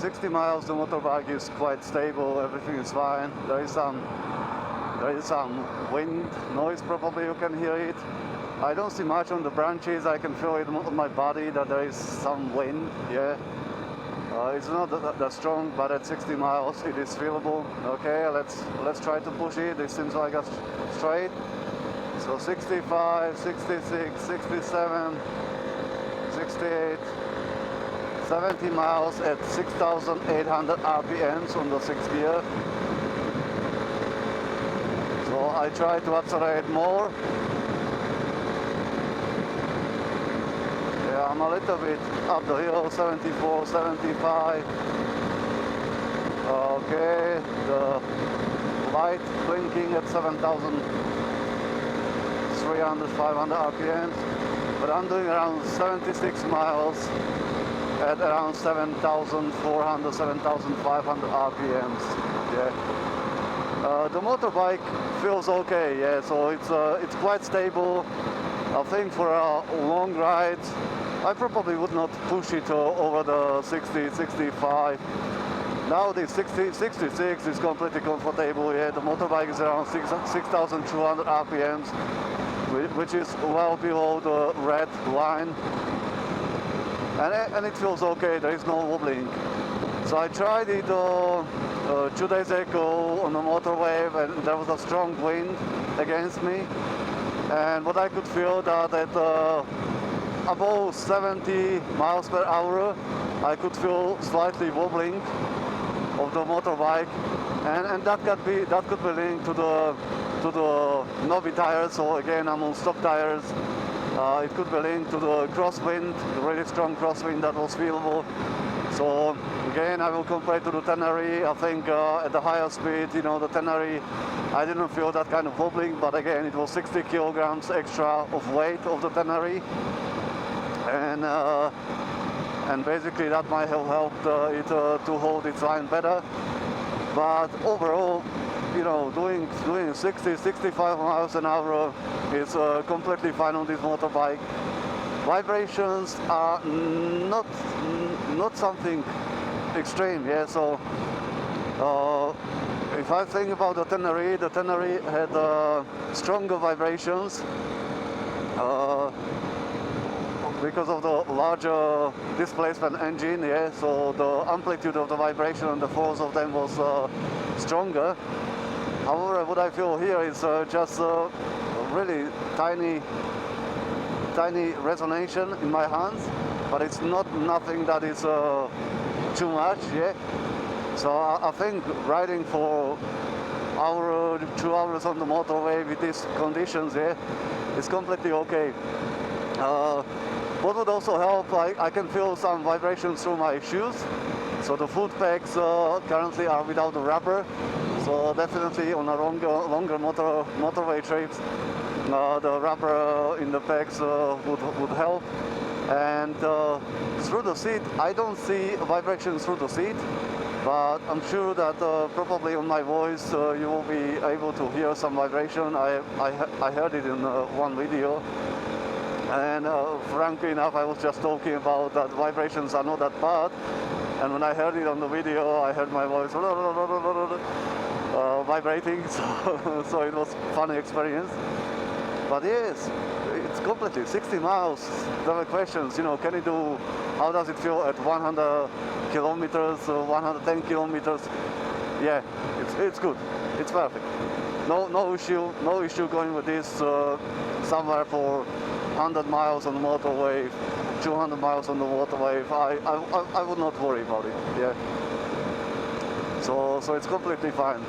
60 miles the motorbike is quite stable, everything is fine. There is some wind noise, probably you can hear it. I don't see much on the branches, I can feel it on my body that there is some wind, yeah. It's not that strong, but at 60 miles it is feelable. Okay, let's try to push it. It seems like a straight. So 65, 66, 67, 68, 70 miles at 6,800 RPMs on the 6th gear. So I try to accelerate more. Yeah, I'm a little bit up the hill, 74, 75. Okay, the light blinking at 7,300, 500 RPMs. But I'm doing around 76 miles at around 7,400, 7,500 RPMs. Yeah. The motorbike feels okay. Yeah, so it's quite stable. I think for a long ride, I probably would not push it over the 60, 65. Now the 66 is completely comfortable. Yeah, the motorbike is around 6,200 RPMs, which is well below the red line. And it feels okay, there is no wobbling. So I tried it 2 days ago on the motorway, and there was a strong wind against me. And what I could feel that at above 70 miles per hour, I could feel slightly wobbling of the motorbike, and that could be linked to the knobby tires. So again, I'm on stock tires. It could be linked to the crosswind, the really strong crosswind that was feelable. So again, I will compare to the Tenere. I think at the higher speed, you know, the Tenere, I didn't feel that kind of wobbling, but again, it was 60 kilograms extra of weight of the Tenere, and basically that might have helped it to hold its line better. But overall, you know, doing 60, 65 miles an hour is completely fine on this motorbike. Vibrations are not something extreme, yeah. So if I think about the Tenere had stronger vibrations because of the larger displacement engine, yeah. So the amplitude of the vibration and the force of them was stronger. However, what I feel here is just really tiny resonation in my hands, but it's nothing that is too much, yeah. So I think riding for 2 hours on the motorway with these conditions, yeah, is completely okay. What would also help, I can feel some vibrations through my shoes. So the foot pegs currently are without the rubber. So definitely on a longer motorway trips, the rubber in the pegs would help. And through the seat, I don't see vibrations through the seat, but I'm sure that probably on my voice you will be able to hear some vibration. I heard it in one video. And frankly enough, I was just talking about that vibrations are not that bad. And when I heard it on the video, I heard my voice vibrating, so it was a funny experience. But yes, it's completely 60 miles. There were questions, you know, can it do, how does it feel at 100 kilometers, 110 kilometers? Yeah, it's good, it's perfect. No issue going with this somewhere for 100 miles on the motorway, 200 miles on the motorway. I would not worry about it. Yeah. So it's completely fine.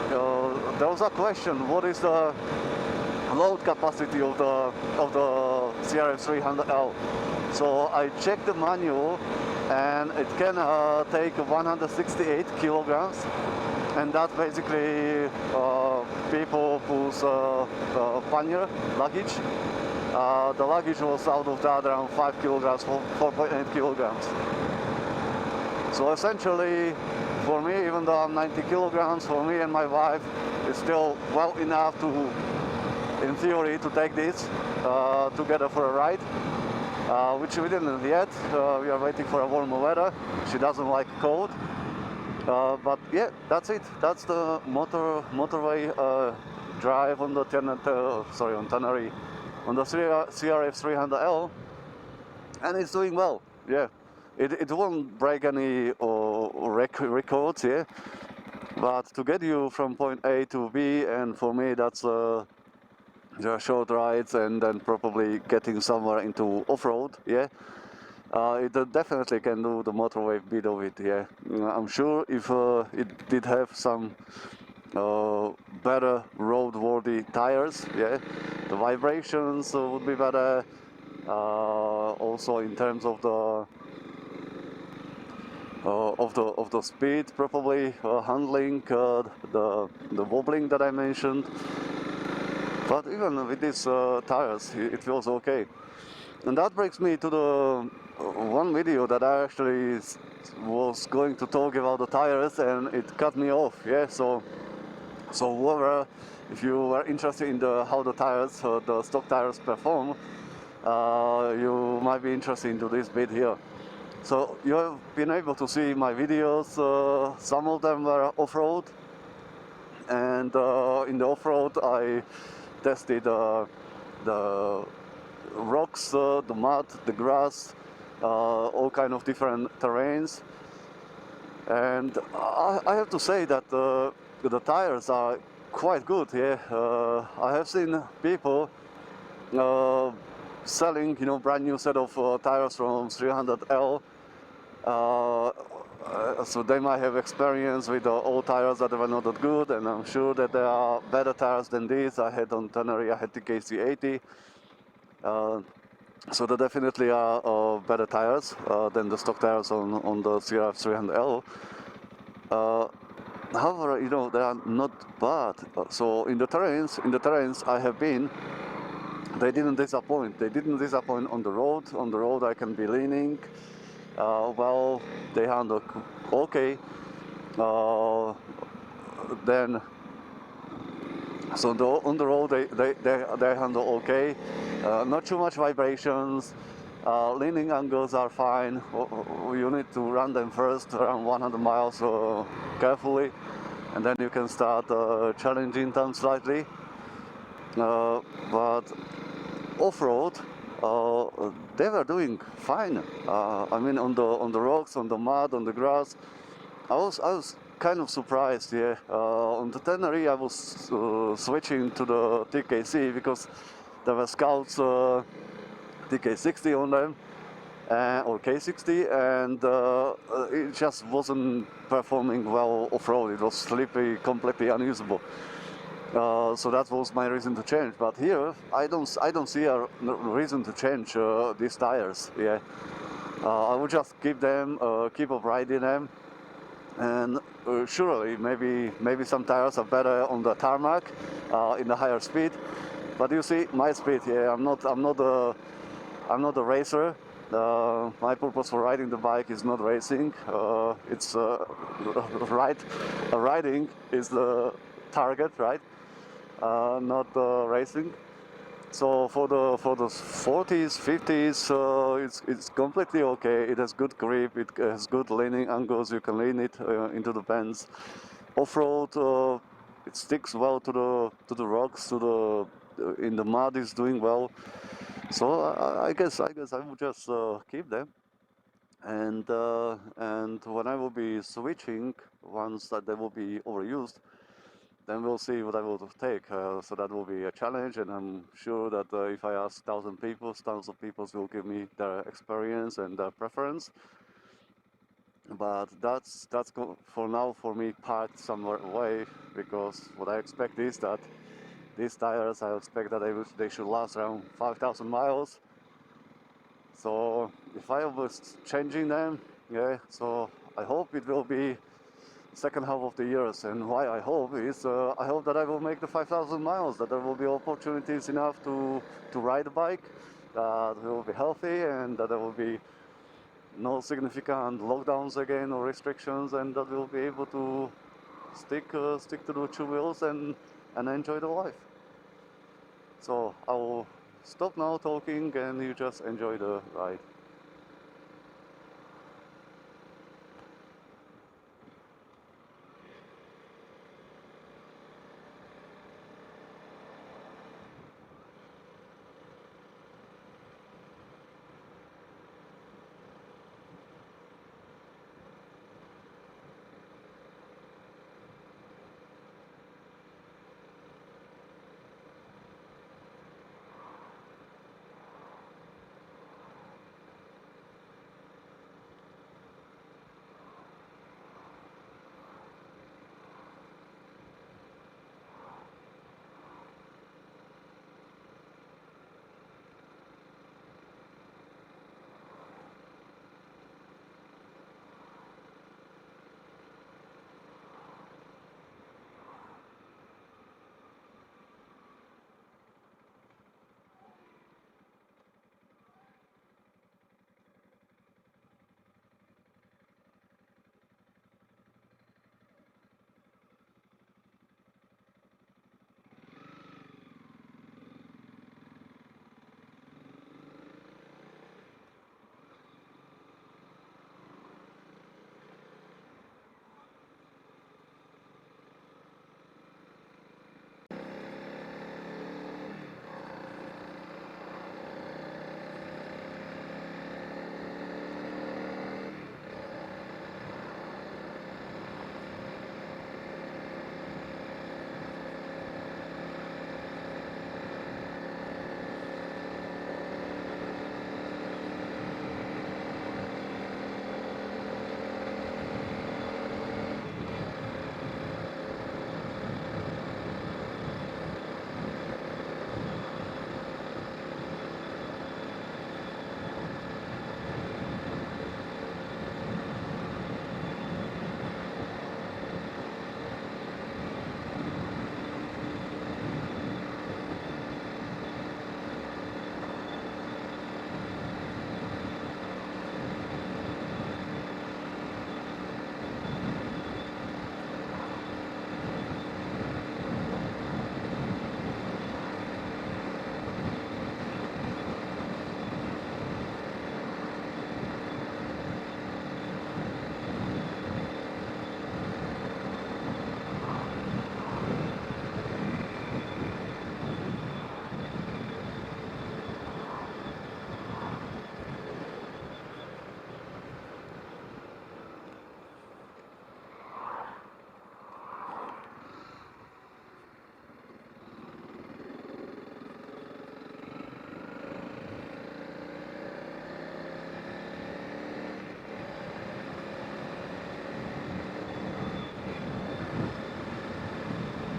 There was a question: what is the load capacity of the CRF300L? So I checked the manual, and it can take 168 kilograms. And that's basically people whose pannier luggage. The luggage was out of that around 5 kilograms, 4.8 kilograms. So essentially, for me, even though I'm 90 kilograms, for me and my wife, it's still well enough to, in theory, to take this together for a ride. which we didn't yet. We are waiting for a warmer weather. She doesn't like cold. But yeah, that's it. That's the motorway drive on the on Tenerife, on the CRF300L, and it's doing well. Yeah, it won't break any records. Yeah, but to get you from point A to B, and for me that's short rides and then probably getting somewhere into off-road. Yeah. It definitely can do the motorway bit of it, yeah. I'm sure if it did have some better roadworthy tires, yeah, the vibrations would be better. Also in terms of the speed, probably handling the wobbling that I mentioned. But even with these tires, it feels okay. And that brings me to the one video that I actually was going to talk about the tires, and it cut me off. Yeah, so whoever, if you were interested in how the tires, the stock tires perform, you might be interested into this bit here. So you have been able to see my videos. Some of them were off-road, and in the off-road I tested the rocks, the mud, the grass, all kind of different terrains, and I have to say that the tires are quite good. Yeah, I have seen people selling, brand new set of tires from 300L. So they might have experience with the old tires that were not that good, and I'm sure that there are better tires than these. I had on Tenerife, I had the KC80. So there definitely are better tires than the stock tires on the CRF300L. However, they are not bad. So in the terrains I have been, they didn't disappoint. They didn't disappoint on the road. On the road I can be leaning. Well, they handle okay. Then, so on the road they handle okay. Not too much vibrations. Leaning angles are fine. You need to run them first around 100 miles carefully, and then you can start challenging them slightly. But off-road, they were doing fine. I mean, on the rocks, on the mud, on the grass, I was kind of surprised. Yeah, on the Tenerife I was switching to the TKC because there were Scouts TK60 on them, or K60, and it just wasn't performing well off-road. It was slippery, completely unusable. So that was my reason to change. But here, I don't see a reason to change these tires. Yeah, I would just keep them, keep on riding them, and surely maybe some tires are better on the tarmac in the higher speed. But you see, my speed. Yeah, I'm not a racer. My purpose for riding the bike is not racing. It's riding is the target, right? Not racing. So for the 40s, 50s, it's completely okay. It has good grip. It has good leaning angles. You can lean it into the bends. Off-road, it sticks well to the rocks. In the mud, is doing well. So I guess I would just keep them. And when I will be switching, once that they will be overused, then we'll see what I will take. So that will be a challenge, and I'm sure that if I ask thousands of people will give me their experience and their preference. But that's for now for me parked somewhere away, because what I expect is that these tires, I expect that they should last around 5,000 miles. So if I was changing them, yeah, so I hope it will be second half of the years. And why I hope is I hope that I will make the 5,000 miles, that there will be opportunities enough to ride a bike, that we will be healthy, and that there will be no significant lockdowns again or restrictions, and that we'll be able to stick to the two wheels and enjoy the life. So I will stop now talking and you just enjoy the ride.